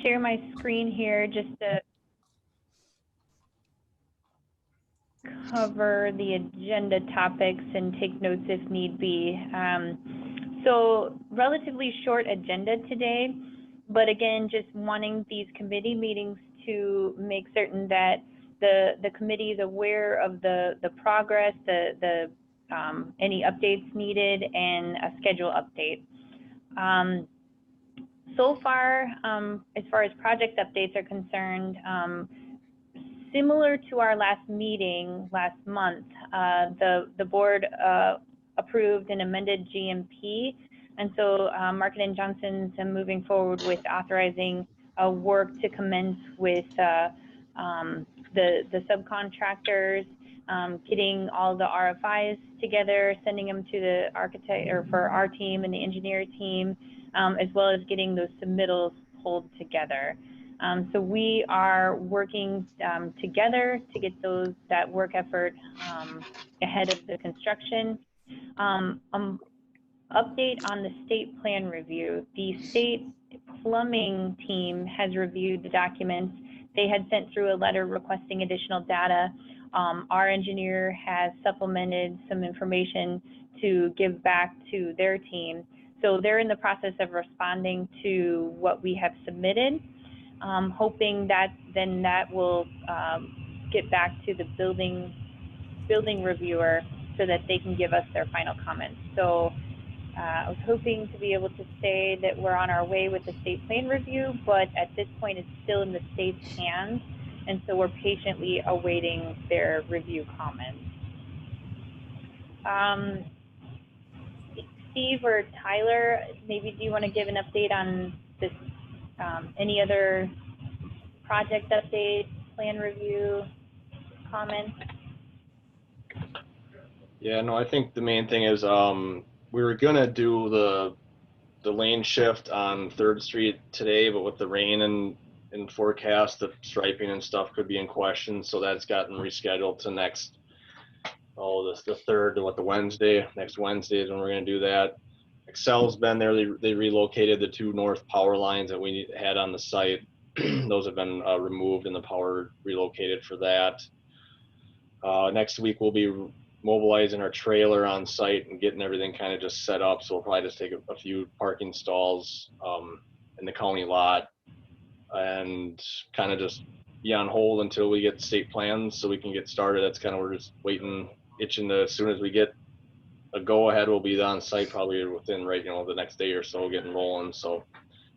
share my screen here just to cover the agenda topics and take notes if need be. So relatively short agenda today, but again, just wanting these committee meetings to make certain that the committee is aware of the progress, any updates needed, and a schedule update. So far as project updates are concerned, similar to our last meeting last month, the board approved an amended GMP, and so Market & Johnson's moving forward with authorizing work to commence with the subcontractors, getting all the RFIs together, sending them to the architect or for our team and the engineer team, as well as getting those submittals pulled together. So we are working together to get that work effort ahead of the construction. Update on the state plan review. The state plumbing team has reviewed the documents. They had sent through a letter requesting additional data. Our engineer has supplemented some information to give back to their team. So they're in the process of responding to what we have submitted, hoping that then that will get back to the building reviewer so that they can give us their final comments. So I was hoping to be able to say that we're on our way with the state plan review, but at this point it's still in the state's hands, and so we're patiently awaiting their review comments. Steve or Tyler, maybe do you want to give an update on this, any other project updates, plan review, comments? Yeah, no, I think the main thing is we were gonna do the lane shift on 3rd Street today, but with the rain and forecast, the striping and stuff could be in question, so that's gotten rescheduled to next, the 3rd, to Wednesday. Next Wednesday is when we're gonna do that. Excel's been there. They relocated the 2 north power lines that we had on the site. Those have been removed and the power relocated for that. Next week we'll be mobilizing our trailer on site and getting everything kind of just set up. So we'll probably just take a few parking stalls in the county lot and kind of just be on hold until we get state plans so we can get started. That's kind of, we're just waiting, itching to, as soon as we get a go ahead, we'll be on site probably within the next day or so, getting rolling. So,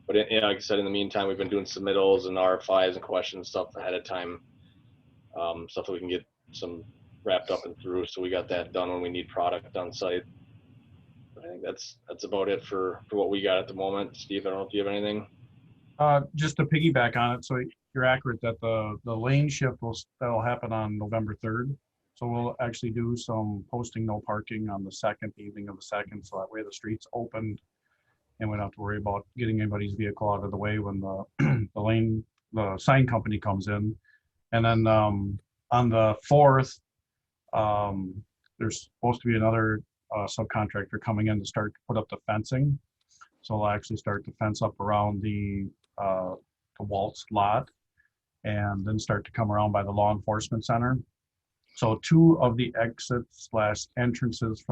but like I said, in the meantime, we've been doing submittals and RFIs and questions stuff ahead of time, stuff that we can get some wrapped up and through, so we got that done when we need product on site. I think that's about it for what we got at the moment. Steve, I don't know if you have anything. Just to piggyback on it, so you're accurate that the lane shift that'll happen on November 3rd. So we'll actually do some posting no parking on the evening of the 2nd, so that way the street's opened and we don't have to worry about getting anybody's vehicle out of the way when the sign company comes in. And then on the 4th, there's supposed to be another subcontractor coming in to start to put up the fencing. So we'll actually start to fence up around the Waltz lot and then start to come around by the law enforcement center. So 2 of the exits / entrances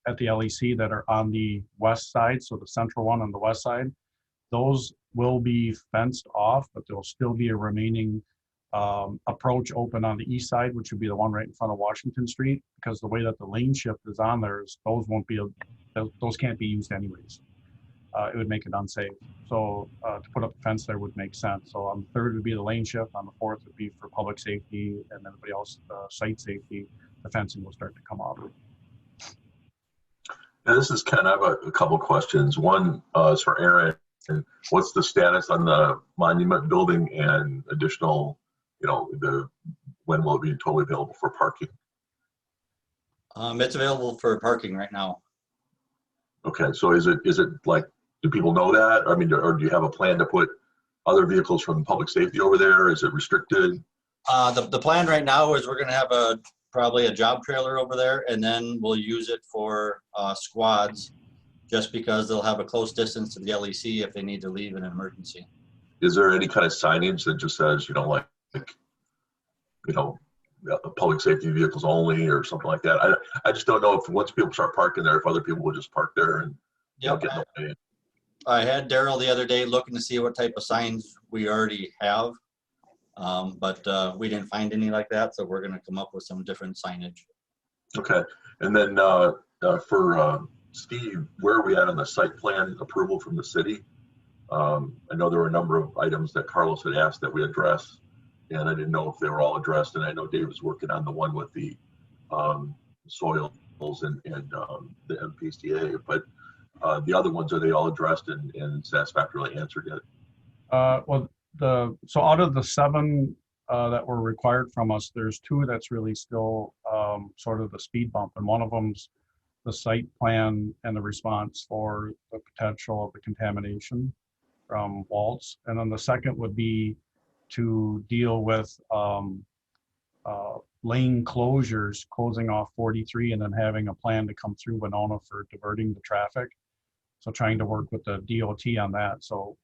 at the LEC that are on the west side, so the central one on the west side, those will be fenced off, but there'll still be a remaining approach open on the east side, which would be the one right in front of Washington Street, because the way that the lane shift is on there is those can't be used anyways. It would make it unsafe. So to put up a fence there would make sense. So on the 3rd would be the lane shift, on the 4th would be for public safety, and everybody else site safety. The fencing will start to come off. Now, this is Ken. I have a couple questions. One is for Aaron. What's the status on the monument building and additional, when will it be totally available for parking? It's available for parking right now. Okay, so is it like, do people know that? I mean, or do you have a plan to put other vehicles from public safety over there? Is it restricted? The plan right now is we're going to have probably a job trailer over there, and then we'll use it for squads, just because they'll have a close distance to the LEC if they need to leave in an emergency. Is there any kind of signage that just says, like, public safety vehicles only or something like that? I just don't know if once people start parking there, if other people will just park there and Yep. get in the way. I had Daryl the other day looking to see what type of signs we already have. But we didn't find any like that, so we're gonna come up with some different signage. Okay, and then for Steve, where are we at on the site plan approval from the city? I know there were a number of items that Carlos had asked that we address, and I didn't know if they were all addressed. And I know Dave was working on the one with the soils and the MPCA, but the other ones, are they all addressed and satisfactorily answered yet? Well, so out of the 7 that were required from us, there's 2 that's really still sort of the speed bump, and one of them's the site plan and the response for the potential of the contamination from Waltz, and then the second would be to deal with lane closures, closing off 43, and then having a plan to come through Winona for diverting the traffic. So trying to work with the DOT on that. So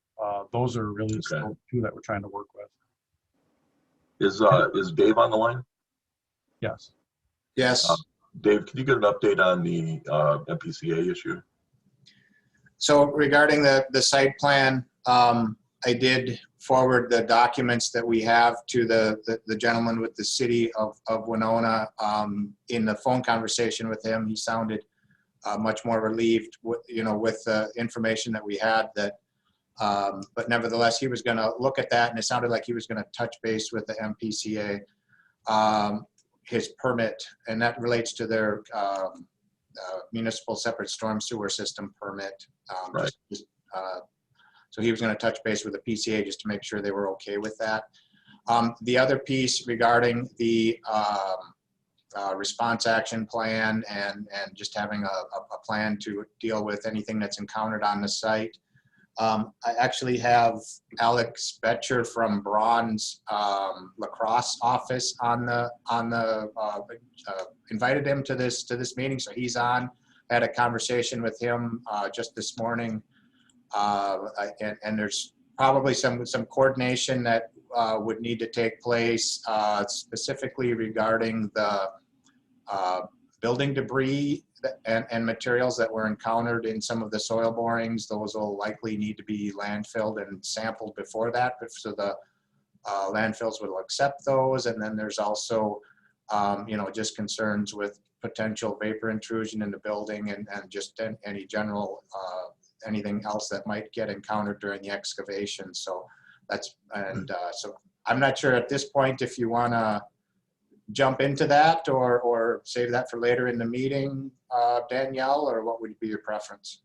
those are really still 2 that we're trying to work with. Is Dave on the line? Yes. Yes. Dave, can you get an update on the MPCA issue? So regarding the site plan, I did forward the documents that we have to the gentleman with the city of Winona. In the phone conversation with him, he sounded much more relieved with the information that we had. But nevertheless, he was going to look at that, and it sounded like he was going to touch base with the MPCA, his permit, and that relates to their municipal separate storm sewer system permit. Right. So he was going to touch base with the PCA just to make sure they were okay with that. The other piece regarding the response action plan and just having a plan to deal with anything that's encountered on the site. I actually have Alex Betcher from Braun's lacrosse office invited him to this meeting, so he's on. I had a conversation with him just this morning, and there's probably some coordination that would need to take place, specifically regarding the building debris and materials that were encountered in some of the soil borings. Those will likely need to be landfilled and sampled before that, so the landfills will accept those. And then there's also, just concerns with potential vapor intrusion in the building and just any general, anything else that might get encountered during the excavation. So so I'm not sure at this point if you want to jump into that or save that for later in the meeting, Danielle, or what would be your preference?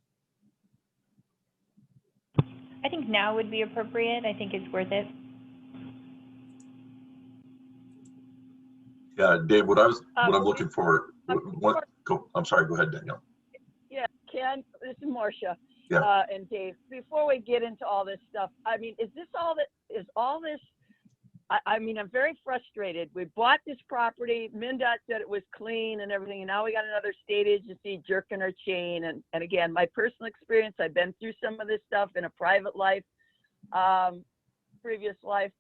I think now would be appropriate. I think it's worth it. Yeah, Dave, what I'm looking for, I'm sorry, go ahead, Danielle. Yeah, Ken, this is Marcia. Yeah. And Dave, before we get into all this stuff, I mean, is all this, I mean, I'm very frustrated. We bought this property, MnDOT said it was clean and everything, and now we got another state agency jerking our chain. And again, my personal experience, I've been through some of this stuff in a private life, previous life.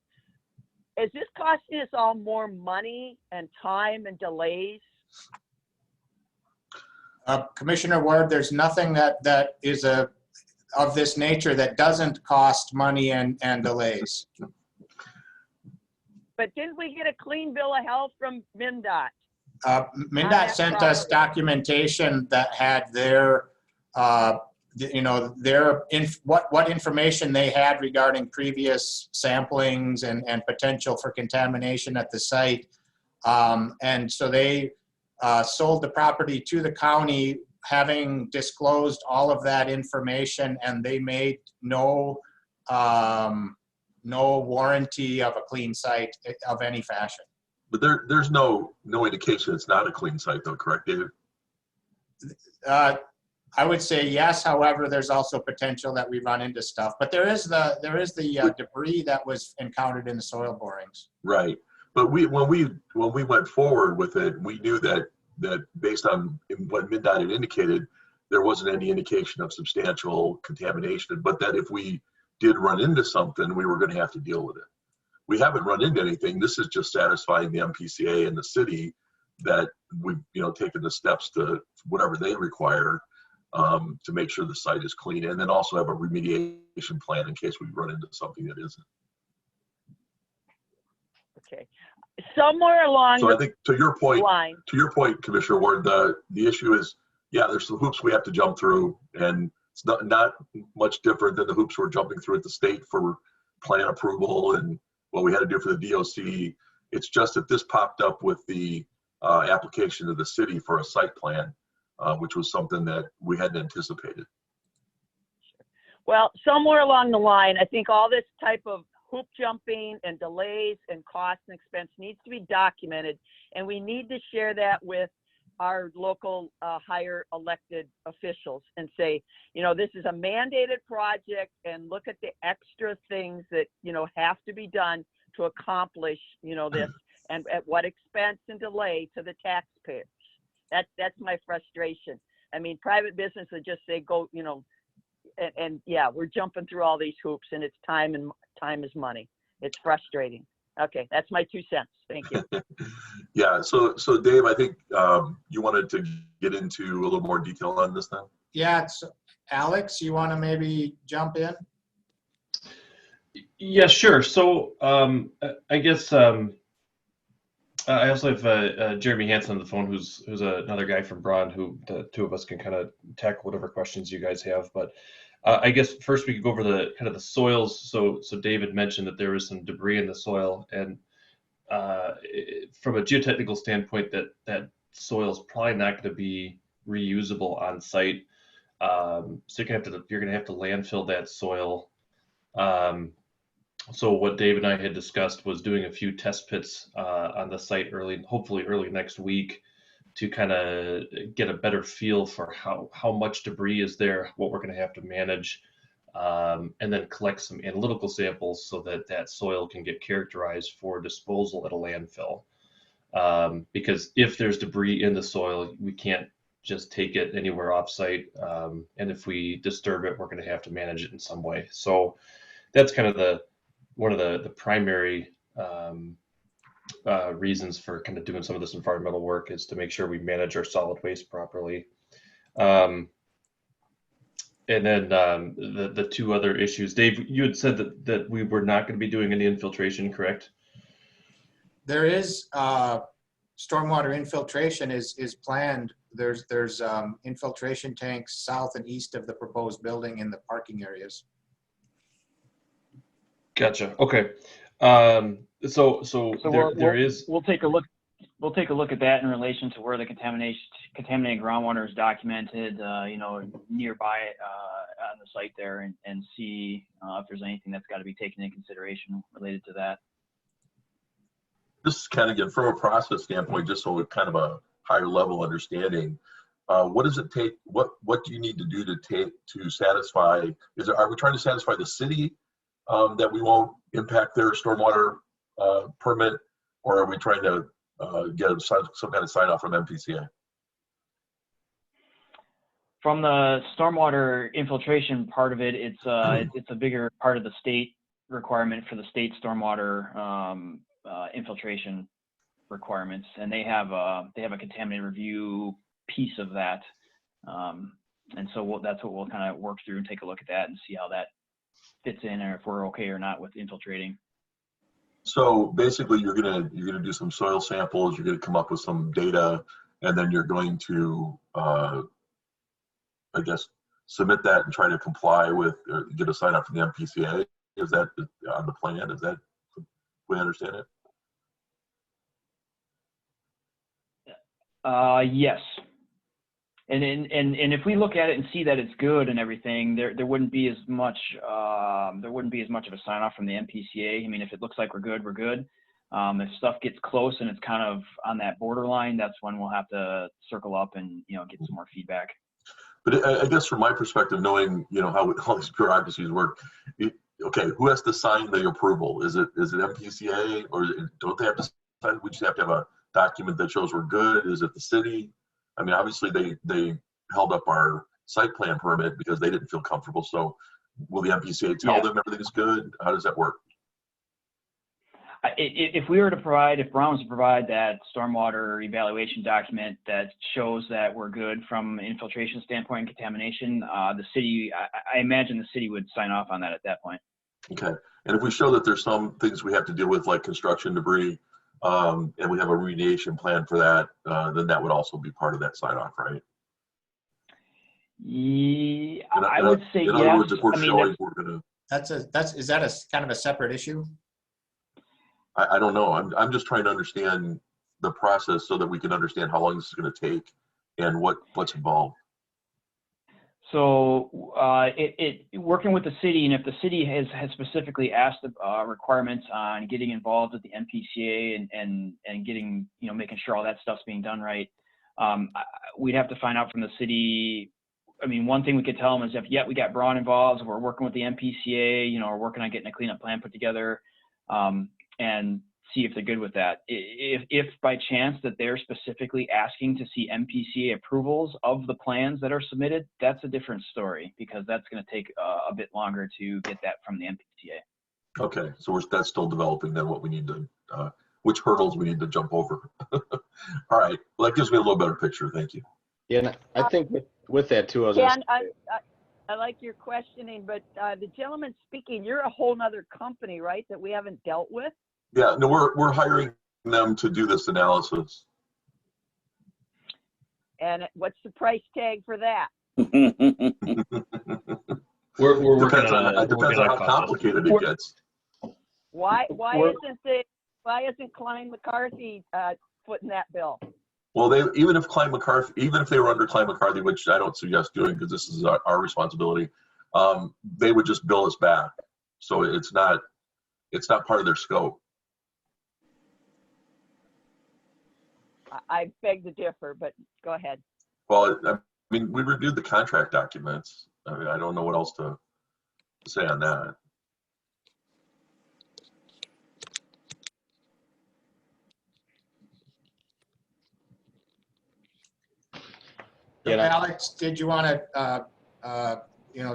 Is this costing us all more money and time and delays? Commissioner Ward, there's nothing that is of this nature that doesn't cost money and delays. But didn't we get a clean bill of health from MnDOT? MnDOT sent us documentation that had their, what information they had regarding previous samplings and potential for contamination at the site. And so they sold the property to the county, having disclosed all of that information, and they made no warranty of a clean site of any fashion. But there's no indication it's not a clean site though, correct, David? I would say yes. However, there's also potential that we run into stuff. But there is the debris that was encountered in the soil borings. Right. But when we went forward with it, we knew that based on what MnDOT had indicated, there wasn't any indication of substantial contamination. But that if we did run into something, we were going to have to deal with it. We haven't run into anything. This is just satisfying the MPCA and the city that we've, you know, taken the steps to whatever they require to make sure the site is clean, and then also have a remediation plan in case we run into something that isn't. Okay. Somewhere along So I think to your point, line. Commissioner Ward, the issue is, yeah, there's some hoops we have to jump through, and it's not much different than the hoops we're jumping through at the state for plan approval and what we had to do for the DOC. It's just that this popped up with the application to the city for a site plan, which was something that we hadn't anticipated. Well, somewhere along the line, I think all this type of hoop jumping and delays and cost and expense needs to be documented, and we need to share that with our local higher elected officials and say, you know, this is a mandated project, and look at the extra things that, you know, have to be done to accomplish, you know, this, and at what expense and delay to the taxpayers. That's my frustration. I mean, private business would just say, go, you know, and yeah, we're jumping through all these hoops, and it's time, and time is money. It's frustrating. Okay, that's my 2 cents. Thank you. Yeah, so Dave, I think you wanted to get into a little more detail on this then? Yeah, it's Alex, you want to maybe jump in? Yeah, sure. So I guess I also have Jeremy Hansen on the phone, who's another guy from Braun, who the two of us can kind of tackle whatever questions you guys have. But I guess first we could go over the kind of the soils. So David mentioned that there was some debris in the soil, and from a geotechnical standpoint, that soil is probably not going to be reusable on site. So you're going to have to landfill that soil. So what Dave and I had discussed was doing a few test pits on the site hopefully early next week, to kind of get a better feel for how much debris is there, what we're going to have to manage, and then collect some analytical samples so that soil can get characterized for disposal at a landfill. Because if there's debris in the soil, we can't just take it anywhere offsite, and if we disturb it, we're going to have to manage it in some way. So that's kind of one of the primary reasons for kind of doing some of this environmental work, is to make sure we manage our solid waste properly. And then the two other issues, Dave, you had said that we were not going to be doing any infiltration, correct? There is stormwater infiltration is planned. There's infiltration tanks south and east of the proposed building in the parking areas. Gotcha. Okay. So there is. We'll take a look. We'll take a look at that in relation to where the contaminated groundwater is documented, you know, nearby on the site there, and see if there's anything that's got to be taken into consideration related to that. This is kind of, again, from a process standpoint, just so we're kind of a higher level understanding. What does it take? What do you need to do to satisfy? Are we trying to satisfy the city that we won't impact their stormwater permit, or are we trying to get some kind of sign off from MPCA? From the stormwater infiltration part of it, it's a bigger part of the state requirement for the state stormwater infiltration requirements, and they have a contaminant review piece of that, and so that's what we'll kind of work through and take a look at that and see how that fits in, or if we're okay or not with infiltrating. So basically, you're gonna do some soil samples. You're gonna come up with some data, and then you're going to, I guess, submit that and try to comply with, or get a sign up from the MPCA. Is that on the plan? Is that the way I understand it? Yes. And if we look at it and see that it's good and everything, there wouldn't be as much of a sign off from the MPCA. I mean, if it looks like we're good, we're good. If stuff gets close and it's kind of on that borderline, that's when we'll have to circle up and, you know, get some more feedback. But I guess from my perspective, knowing, you know, how all these bureaucracies work, okay, who has to sign the approval? Is it MPCA, or don't they have to sign? We just have to have a document that shows we're good. Is it the city? I mean, obviously they held up our site plan permit because they didn't feel comfortable. So will the MPCA tell Yeah. them everything's good? How does that work? If we were to provide, if Brown was to provide that stormwater evaluation document that shows that we're good from an infiltration standpoint and contamination, the city, I imagine the city would sign off on that at that point. Okay. And if we show that there's some things we have to deal with, like construction debris, and we have a remediation plan for that, then that would also be part of that sign off, right? Yeah, I would say in yes. other words, if we're I mean, showing we're gonna, Is that a kind of a separate issue? I don't know. I'm just trying to understand the process so that we can understand how long this is going to take and what's involved. So working with the city, and if the city has specifically asked requirements on getting involved with the MPCA and getting, making sure all that stuff's being done right, we'd have to find out from the city. I mean, one thing we could tell them is if, we got Braun involved, we're working with the MPCA, we're working on getting a cleanup plan put together, and see if they're good with that. If by chance that they're specifically asking to see MPCA approvals of the plans that are submitted, that's a different story, because that's going to take a bit longer to get that from the MPCA. Okay, so that's still developing then what we need to, which hurdles we need to jump over. All right, well, that gives me a little better picture. Thank you. Yeah, and I think with that too, I was Ken, I like your questioning, but the gentleman speaking, you're a whole nother company, right, that we haven't dealt with? Yeah, no, we're hiring them to do this analysis. And what's the price tag for that? We're working Depends on on, it depends on how complicated it gets. Why isn't Klein McCarthy footing that bill? Well, even if they were under Klein McCarthy, which I don't suggest doing because this is our responsibility, they would just bill us back. So it's not part of their scope. I beg to differ, but go ahead. Well, I mean, we reviewed the contract documents. I mean, I don't know what else to say on that. So Alex, did you want to,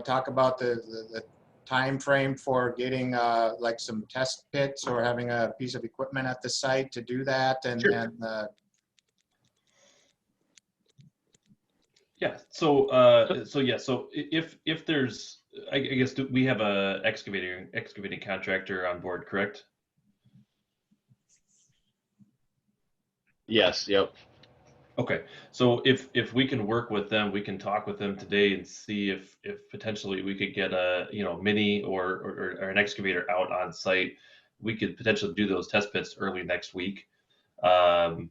talk about the time frame for getting like some test pits or having a piece of equipment at the site to do that? And, Sure. Yeah. So if there's, I guess, we have a excavating contractor on board, correct? yes, yep. Okay. So if we can work with them, we can talk with them today and see if potentially we could get a mini or an excavator out on site. We could potentially do those test pits early next week, and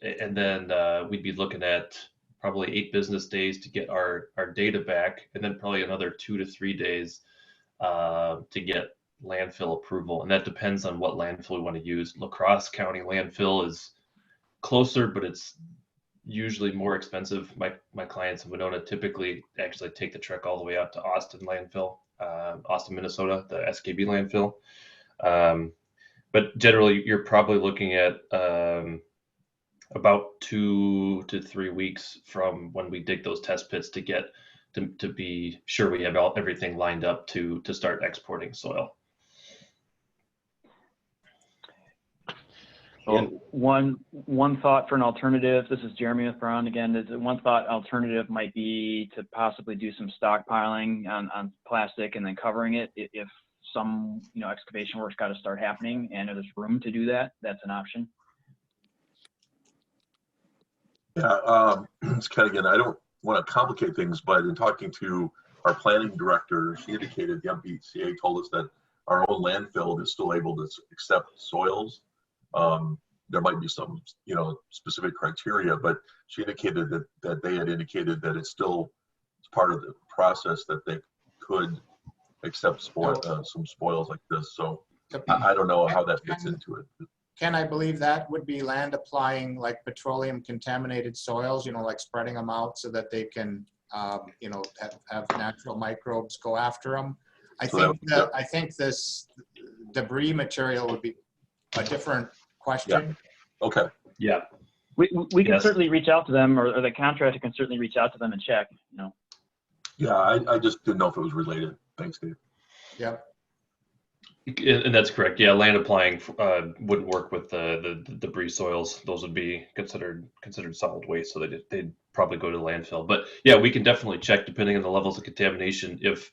then we'd be looking at probably 8 business days to get our data back, and then probably another 2 to 3 days to get landfill approval. And that depends on what landfill we want to use. La Crosse County landfill is closer, but it's usually more expensive. My clients in Winona typically actually take the trek all the way out to Austin landfill, Austin, Minnesota, the SKB landfill. But generally, you're probably looking at about 2 to 3 weeks from when we dig those test pits to get to be sure we have everything lined up to start exporting soil. So one thought for an alternative, this is Jeremy with Braun again, one thought alternative might be to possibly do some stockpiling on plastic and then covering it if some excavation work's got to start happening and if there's room to do that, that's an option. Yeah, it's Ken again. I don't want to complicate things, but in talking to our planning director, she indicated the MPCA told us that our own landfill is still able to accept soils. There might be some, specific criteria, but she indicated that they had indicated that it's still part of the process that they could accept some spoils like this. So I don't know how that fits into it. Ken, I believe that would be land applying like petroleum contaminated soils, like spreading them out so that they can, have natural microbes go after them. I think this debris material would be a different question. Yeah. Okay. Yeah. We can certainly reach out to them, or the contractor can certainly reach out to them and check. Yeah, I just didn't know if it was related. Thanks, Dave. Yep. And that's correct. Yeah, land applying wouldn't work with the debris soils. Those would be considered solid waste, so they'd probably go to landfill. But yeah, we can definitely check depending on the levels of contamination. If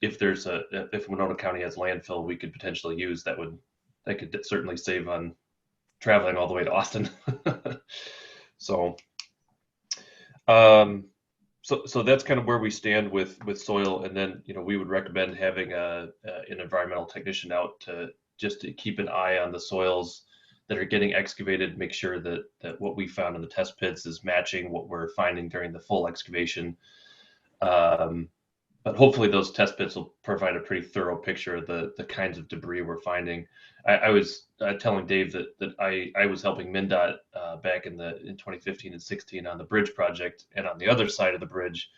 Winona County has landfill, we could potentially use that could certainly save on traveling all the way to Austin. So, so that's kind of where we stand with soil, and then we would recommend having an environmental technician out to keep an eye on the soils that are getting excavated, make sure that what we found in the test pits is matching what we're finding during the full excavation. But hopefully those test pits will provide a pretty thorough picture of the kinds of debris we're finding. I was telling Dave that I was helping MnDOT back in 2015 and 16 on the bridge project, and on the other side of the bridge,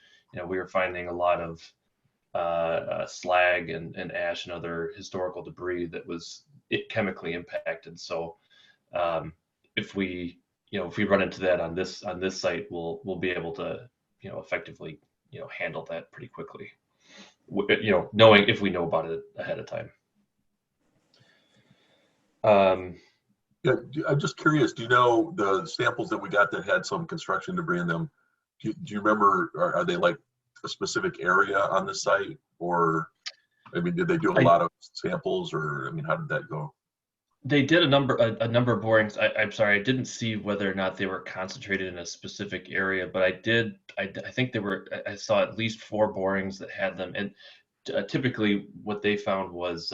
we were finding a lot of slag and ash and other historical debris that was chemically impacted. So if we run into that on this site, we'll be able to effectively handle that pretty quickly, knowing if we know about it ahead of time. Yeah, I'm just curious, do you know the samples that we got that had some construction debris in them, do you remember, are they like a specific area on the site, or did they do a lot of samples, or how did that go? They did a number of borings. I'm sorry, I didn't see whether or not they were concentrated in a specific area, but I think I saw at least 4 borings that had them, and typically what they found was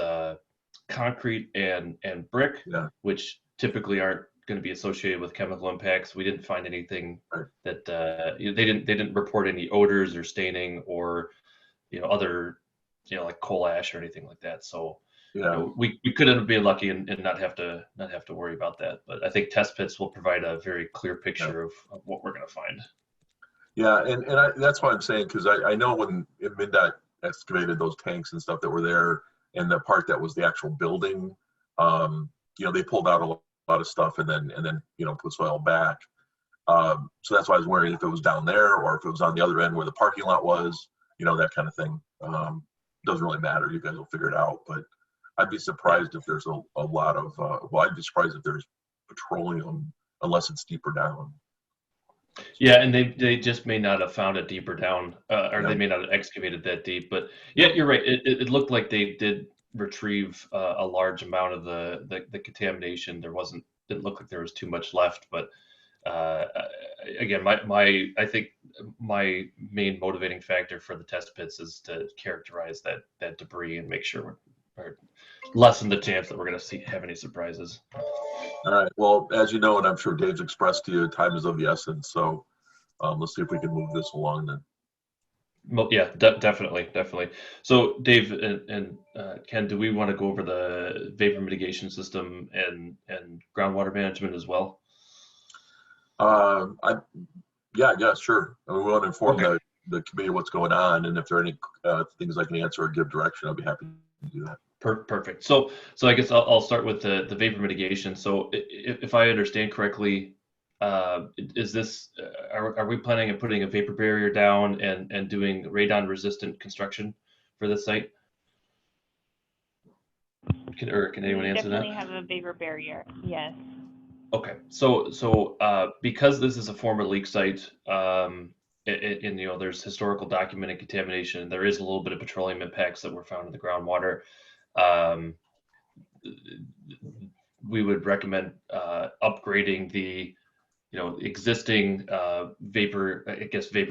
concrete and brick, yeah, which typically aren't going to be associated with chemical impacts. We didn't find anything that they didn't report any odors or staining or other like coal ash or anything like that. So yeah, we could end up being lucky and not have to worry about that. But I think test pits will provide a very clear picture of what we're going to find. Yeah, and that's why I'm saying, because I know when MnDOT excavated those tanks and stuff that were there, and the part that was the actual building, they pulled out a lot of stuff and then put soil back. So that's why I was wondering if it was down there or if it was on the other end where the parking lot was, that kind of thing. Doesn't really matter. You guys will figure it out. But I'd be surprised if there's a lot of, I'd be surprised if there's petroleum unless it's deeper down. Yeah, and they just may not have found it deeper down, or they may not have excavated that deep. But yeah, you're right. It looked like they did retrieve a large amount of the contamination. Didn't look like there was too much left. But again, I think my main motivating factor for the test pits is to characterize that debris and make sure we're lessen the chance that we're going to have any surprises. All right. Well, as you know, and I'm sure Dave's expressed to you, time is of the essence. So let's see if we can move this along then. Well, yeah, definitely. So, Dave and Ken, do we want to go over the vapor mitigation system and groundwater management as well? Yeah, sure. We want to inform the committee what's going on, and if there are any things I can answer or give direction, I'll be happy to do that. Perfect. So I guess I'll start with the vapor mitigation. So if I understand correctly, is this are we planning on putting a vapor barrier down and doing radon resistant construction for this site? Can anyone answer that? Definitely have a vapor barrier. Yes. Okay. So because this is a former leak site, and there's historical documented contamination, there is a little bit of petroleum impacts that were found in the groundwater. We would recommend upgrading the existing vapor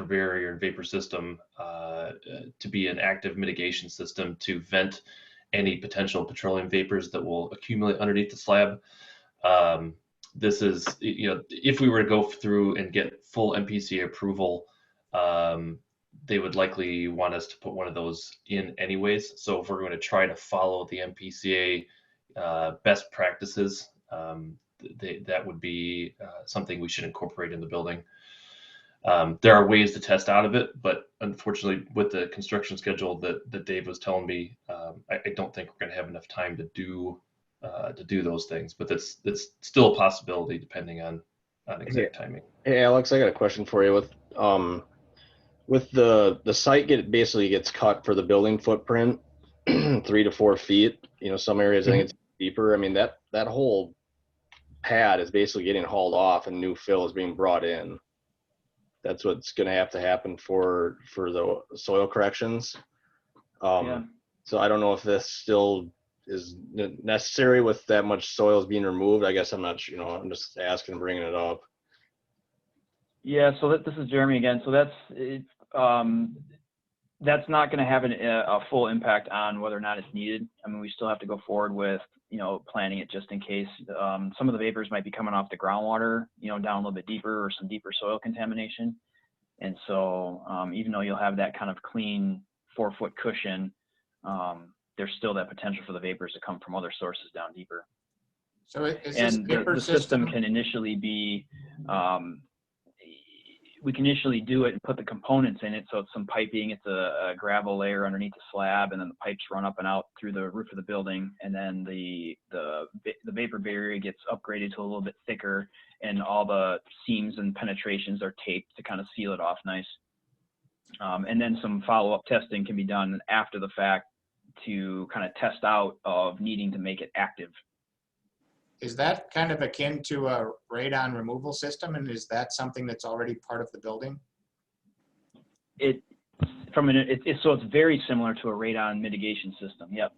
barrier and vapor system to be an active mitigation system to vent any potential petroleum vapors that will accumulate underneath the slab. This is, if we were to go through and get full MPCA approval, they would likely want us to put one of those in anyways. So if we're going to try to follow the MPCA best practices, that would be something we should incorporate in the building. There are ways to test out of it, but unfortunately with the construction schedule that Dave was telling me, I don't think we're going to have enough time to do those things, but that's still a possibility depending on exact timing. Hey Alex, I got a question for you. With with the site basically gets cut for the building footprint 3 to 4 feet. You know, some areas I think it's deeper. I mean, that whole pad is basically getting hauled off and new fill is being brought in. That's what's going to have to happen for the soil corrections. So I don't know if this still is necessary with that much soils being removed. I guess I'm not, you know, I'm just asking, bringing it up. Yeah, so this is Jeremy again. So that's not going to have a full impact on whether or not it's needed. I mean, we still have to go forward with, you know, planning it just in case. Some of the vapors might be coming off the groundwater, you know, down a little bit deeper, or some deeper soil contamination. And so even though you'll have that kind of clean 4-foot cushion, there's still that potential for the vapors to come from other sources down deeper. So is this And vapor the system can initially be, we can initially do it and put the components in it. So it's some piping, it's a gravel layer underneath the slab, and then the pipes run up and out through the roof of the building. And then the vapor barrier gets upgraded to a little bit thicker, and all the seams and penetrations are taped to kind of seal it off nice. And then some follow-up testing can be done after the fact to kind of test out of needing to make it active. Is that kind of akin to a radon removal system, and is that something that's already part of the building? So it's very similar to a radon mitigation system. Yep.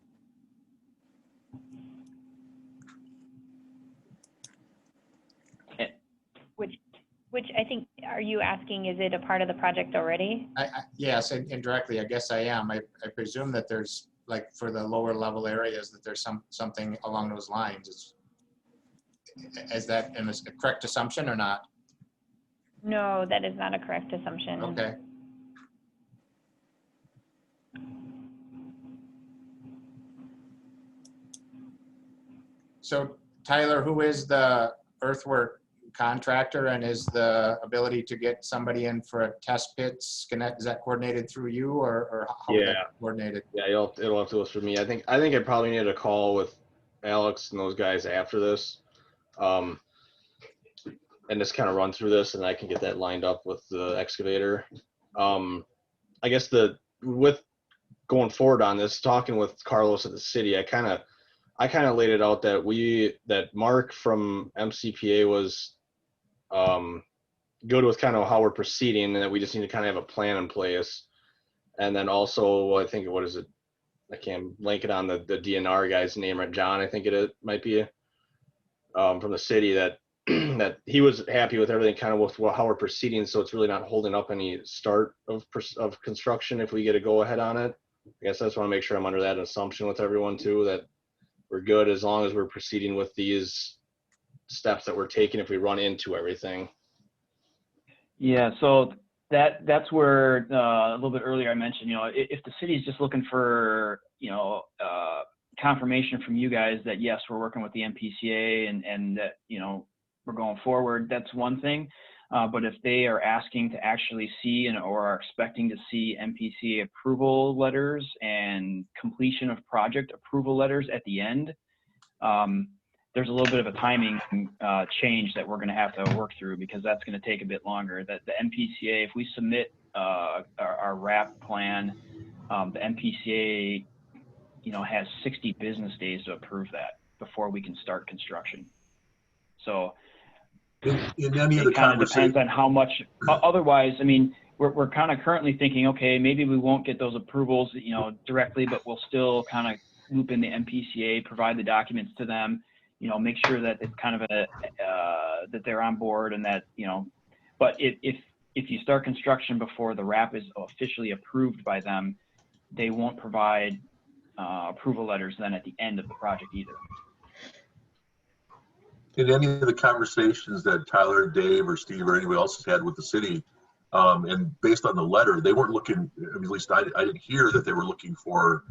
Which I think, are you asking, is it a part of the project already? Yes, indirectly, I guess I am. I presume that there's, like, for the lower level areas, that there's something along those lines. Is that a correct assumption or not? No, that is not a correct assumption. Okay. So Tyler, who is the earthwork contractor, and is the ability to get somebody in for a test pits, is that coordinated through you, or how is that coordinated? Yeah, it'll have to go through me. I think I probably need a call with Alex and those guys after this. And just kind of run through this, and I can get that lined up with the excavator. I guess with going forward on this, talking with Carlos at the city, I kind of laid it out that Mark from MCPA was good with kind of how we're proceeding, and that we just need to kind of have a plan in place. And then also, I think, what is it? I can't link it on the DNR guy's name, right? John, I think it might be from the city, that that he was happy with everything kind of with how we're proceeding, so it's really not holding up any start of construction if we get a go ahead on it. I guess I just want to make sure I'm under that assumption with everyone too, that we're good as long as we're proceeding with these steps that we're taking if we run into everything. Yeah, so that's where a little bit earlier I mentioned, you know, if the city is just looking for, you know, confirmation from you guys that yes, we're working with the MPCA and that, you know, we're going forward, that's one thing. But if they are asking to actually see or are expecting to see MPCA approval letters and completion of project approval letters at the end, there's a little bit of a timing change that we're going to have to work through, because that's going to take a bit longer. That the MPCA, if we submit our RAP plan, the MPCA, you know, has 60 business days to approve that before we can start construction. So in any of the it kind of depends conversation, on how much. Otherwise, I mean, we're kind of currently thinking, okay, maybe we won't get those approvals, you know, directly, but we'll still kind of loop in the MPCA, provide the documents to them, you know, make sure that it's kind of that they're on board, and that, you know. But if you start construction before the RAP is officially approved by them, they won't provide approval letters then at the end of the project either. in any of the conversations that Tyler, Dave, or Steve, or anybody else has had with the city, and based on the letter, they weren't looking, I mean, at least I didn't hear that they were looking for,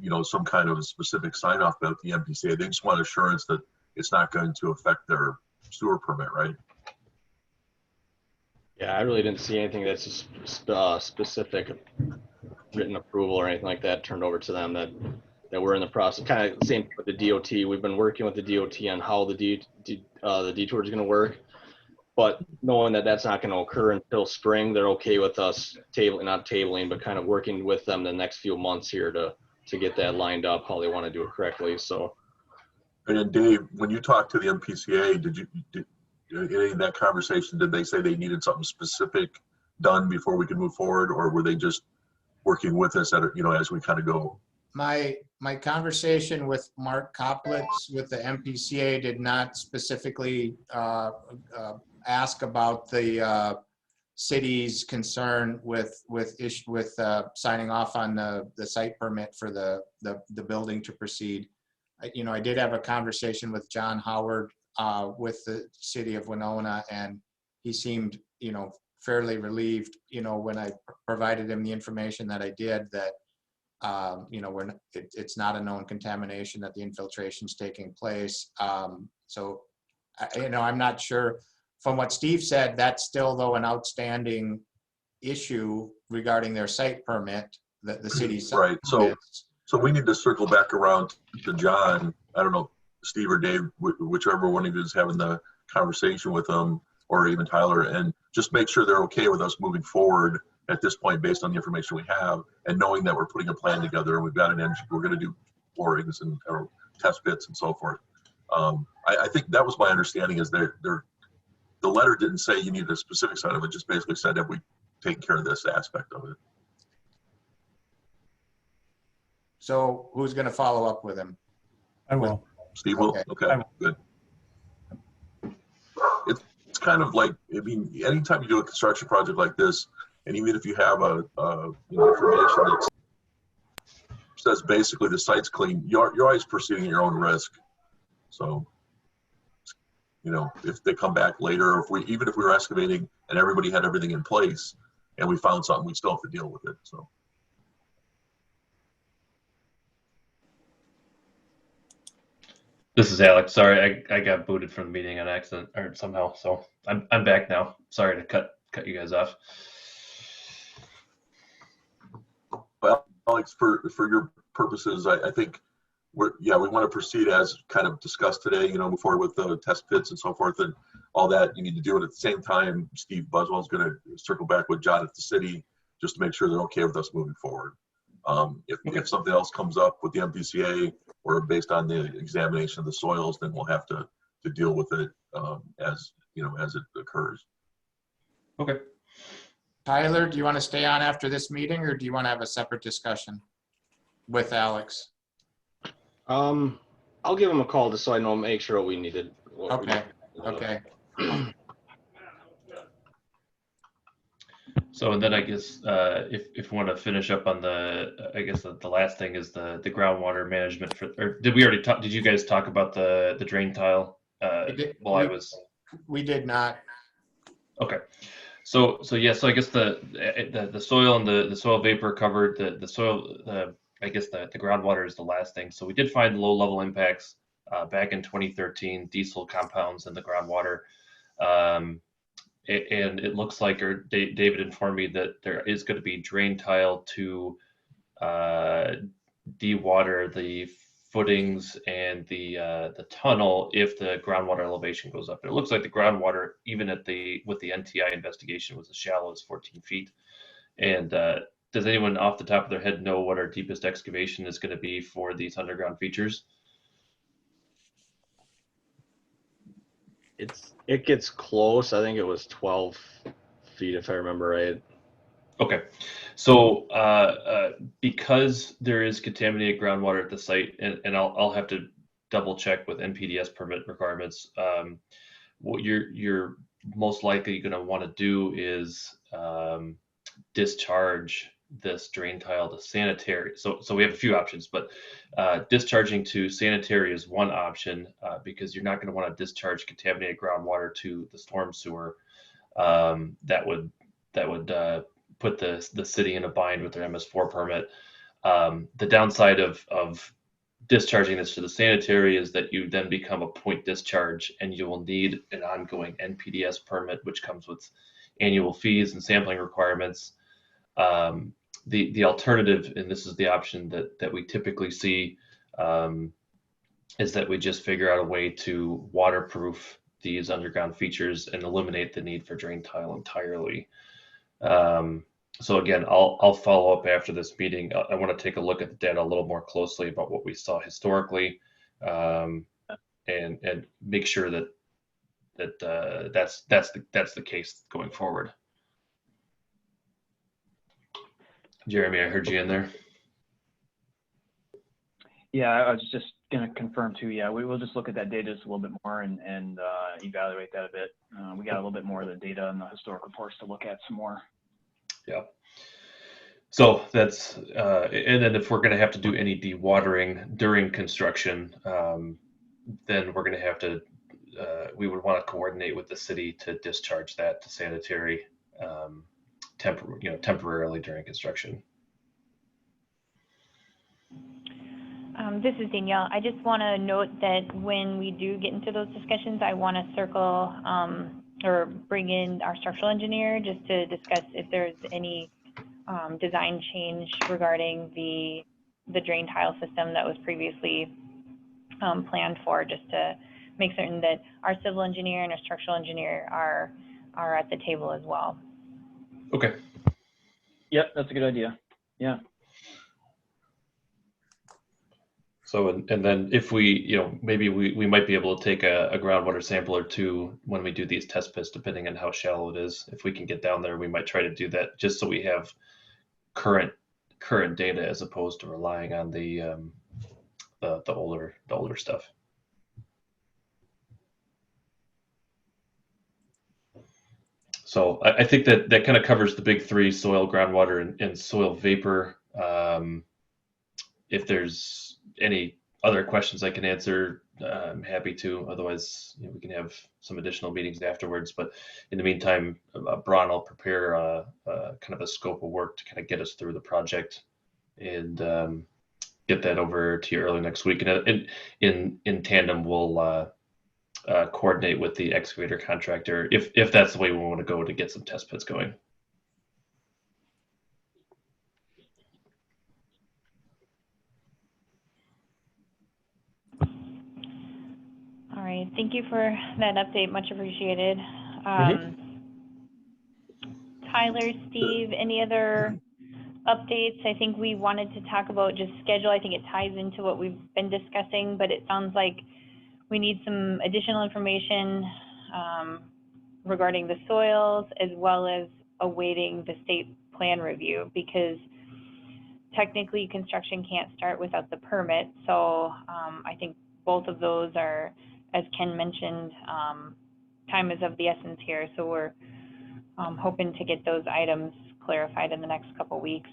you know, some kind of a specific sign off about the MPCA. They just want assurance that it's not going to affect their sewer permit, right? Yeah, I really didn't see anything that's a specific written approval or anything like that turned over to them that we're in the process. Kind of same with the DOT. We've been working with the DOT on how the detour is going to work. but knowing that that's not going to occur until spring, they're okay with us not tabling, but kind of working with them the next few months here to get that lined up how they want to do it correctly. So. And then Dave, when you talked to the MPCA, did in any of that conversation, did they say they needed something specific done before we could move forward, or were they just working with us at, as we kind of go? My conversation with Mark Koplitz with the MPCA did not specifically ask about the city's concern with signing off on the site permit for the building to proceed. I did have a conversation with John Howard with the city of Winona, and he seemed, fairly relieved, when I provided him the information that I did, that, it's not a known contamination, that the infiltration's taking place. So, I'm not sure. From what Steve said, that's still, though, an outstanding issue regarding their site permit, the city's site right. permits. So we need to circle back around to John. I don't know, Steve or Dave, whichever one of you is having the conversation with them, or even Tyler, and just make sure they're okay with us moving forward at this point based on the information we have, and knowing that we're putting a plan together and we've got an engine, we're going to do borings and or test pits and so forth. I think that was my understanding, is the letter didn't say you needed a specific side of it, just basically said that we take care of this aspect of it. So who's going to follow up with him? I will. Steve will? Okay, good. It's kind of like, anytime you do a construction project like this, and even if you have a information that says basically the site's clean, you're always proceeding at your own risk. So, if they come back later, or even if we were excavating and everybody had everything in place and we found something, we still have to deal with it. So. This is Alex. Sorry, I got booted from the meeting on accident or somehow. So I'm back now. Sorry to cut you guys off. Well, Alex, for your purposes, I think we want to proceed as kind of discussed today. Move forward with the test pits and so forth, and all that you need to do. And at the same time, Steve Buswell is going to circle back with John at the city just to make sure they're okay with us moving forward. If something else comes up with the MPCA or based on the examination of the soils, then we'll have to deal with it as it occurs. Okay. Tyler, do you want to stay on after this meeting, or do you want to have a separate discussion with Alex? I'll give him a call just so I know, make sure what we needed. Okay. So, and then I guess if we want to finish up on the last thing is the groundwater management or did we already talk? Did you guys talk about the drain tile? We did not. Okay. So yeah. So I guess the soil and the soil vapor covered the soil. I guess the groundwater is the last thing. So we did find low level impacts back in 2013, diesel compounds in the groundwater. And it looks like, or David informed me that there is going to be drain tile to dewater the footings and the tunnel if the groundwater elevation goes up. And it looks like the groundwater, even with the NTI investigation, was as shallow as 14 feet. And does anyone off the top of their head know what our deepest excavation is going to be for these underground features? It gets close. I think it was 12 feet, if I remember right. Okay. So because there is contaminated groundwater at the site, and I'll have to double check with NPDES permit requirements, what you're most likely going to want to do is discharge this drain tile to sanitary. So we have a few options, but discharging to sanitary is one option because you're not going to want to discharge contaminated groundwater to the storm sewer. That would put the city in a bind with their MS4 permit. The downside of discharging this to the sanitary is that you then become a point discharge, and you will need an ongoing NPDES permit, which comes with annual fees and sampling requirements. The alternative, and this is the option that we typically see, is that we just figure out a way to waterproof these underground features and eliminate the need for drain tile entirely. So again, I'll follow up after this meeting. I want to take a look at the data a little more closely about what we saw historically, and make sure that that's the case going forward. Jeremy, I heard you in there. Yeah, I was just going to confirm too. Yeah, we will just look at that data just a little bit more and evaluate that a bit. We got a little bit more of the data and the historic reports to look at some more. Yeah. So that's, and then if we're going to have to do any dewatering during construction, then we're going to have to, we would want to coordinate with the city to discharge that to sanitary temporarily during construction. This is Danielle. I just want to note that when we do get into those discussions, I want to circle or bring in our structural engineer just to discuss if there's any design change regarding the drain tile system that was previously planned for, just to make certain that our civil engineer and our structural engineer are at the table as well. Okay. Yep, that's a good idea. Yeah. So, and then if we, maybe we might be able to take a groundwater sample or two when we do these test pits, depending on how shallow it is. If we can get down there, we might try to do that just so we have current data as opposed to relying on the older stuff. So I think that kind of covers the big three: soil, groundwater, and soil vapor. If there's any other questions I can answer, I'm happy to. Otherwise, we can have some additional meetings afterwards. But in the meantime, Bron will prepare kind of a scope of work to kind of get us through the project and get that over to you early next week. And in tandem, we'll coordinate with the excavator contractor if that's the way we want to go to get some test pits going. All right, thank you for that update, much appreciated. Tyler, Steve, any other updates? I think we wanted to talk about just schedule. I think it ties into what we've been discussing, but it sounds like we need some additional information regarding the soils, as well as awaiting the state plan review, because technically construction can't start without the permit. So I think both of those are, as Ken mentioned, time is of the essence here. So we're hoping to get those items clarified in the next couple weeks.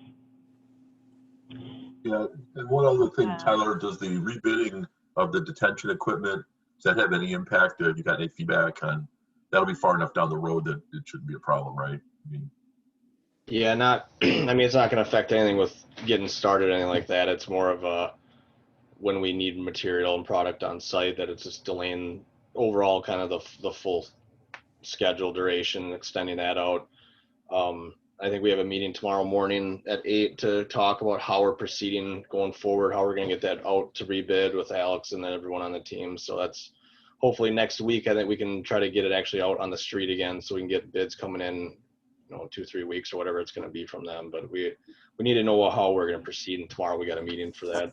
Yeah, and one other thing, Tyler, does the rebidding of the detention equipment, does that have any impact? You got any feedback on, that'll be far enough down the road that it shouldn't be a problem, right? I mean, Yeah, not, I mean, it's not going to affect anything with getting started or anything like that. It's more of a, when we need material and product on site, that it's just delaying overall kind of the full schedule duration, extending that out. I think we have a meeting tomorrow morning at 8 to talk about how we're proceeding going forward, how we're going to get that out to rebid with Alex and then everyone on the team. So that's hopefully next week. I think we can try to get it actually out on the street again, so we can get bids coming in, 2-3 weeks or whatever it's going to be from them. But we need to know how we're going to proceed, and tomorrow we got a meeting for that.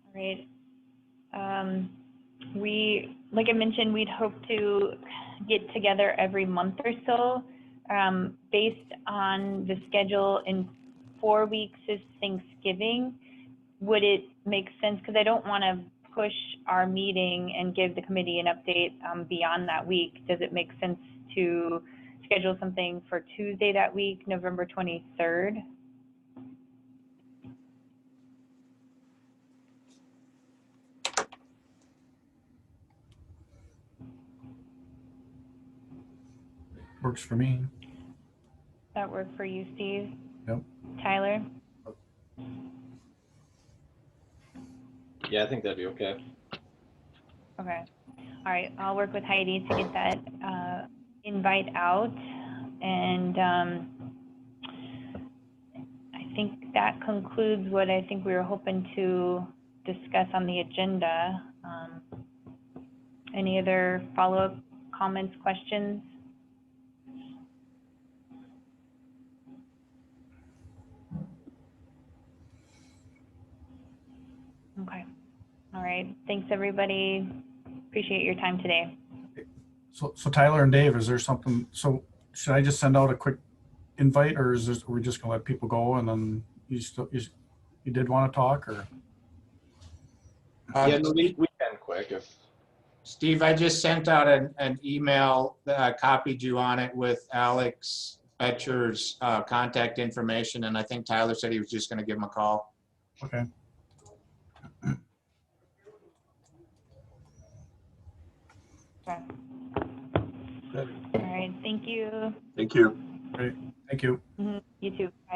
All right. Like I mentioned, we'd hope to get together every month or so. Based on the schedule, in 4 weeks is Thanksgiving. Would it make sense, because I don't want to push our meeting and give the committee an update beyond that week. Does it make sense to schedule something for Tuesday that week, November 23rd? Works for me. That work for you, Steve? Yep. Tyler? Yeah, I think that'd be okay. Okay. All right. I'll work with Heidi to get that invite out. And I think that concludes what I think we were hoping to discuss on the agenda. Any other follow-up comments, questions? Okay. All right. Thanks, everybody. Appreciate your time today. So Tyler and Dave, is there something, so should I just send out a quick invite, or is this, are we just gonna let people go and then you did want to talk, or? Yeah, no, we can quick if. Steve, I just sent out an email that I copied you on it with Alex Betcher's contact information, and I think Tyler said he was just going to give him a call. Okay. Okay. Good. All right. Thank you. Thank you. Great. Thank you. You too. Bye.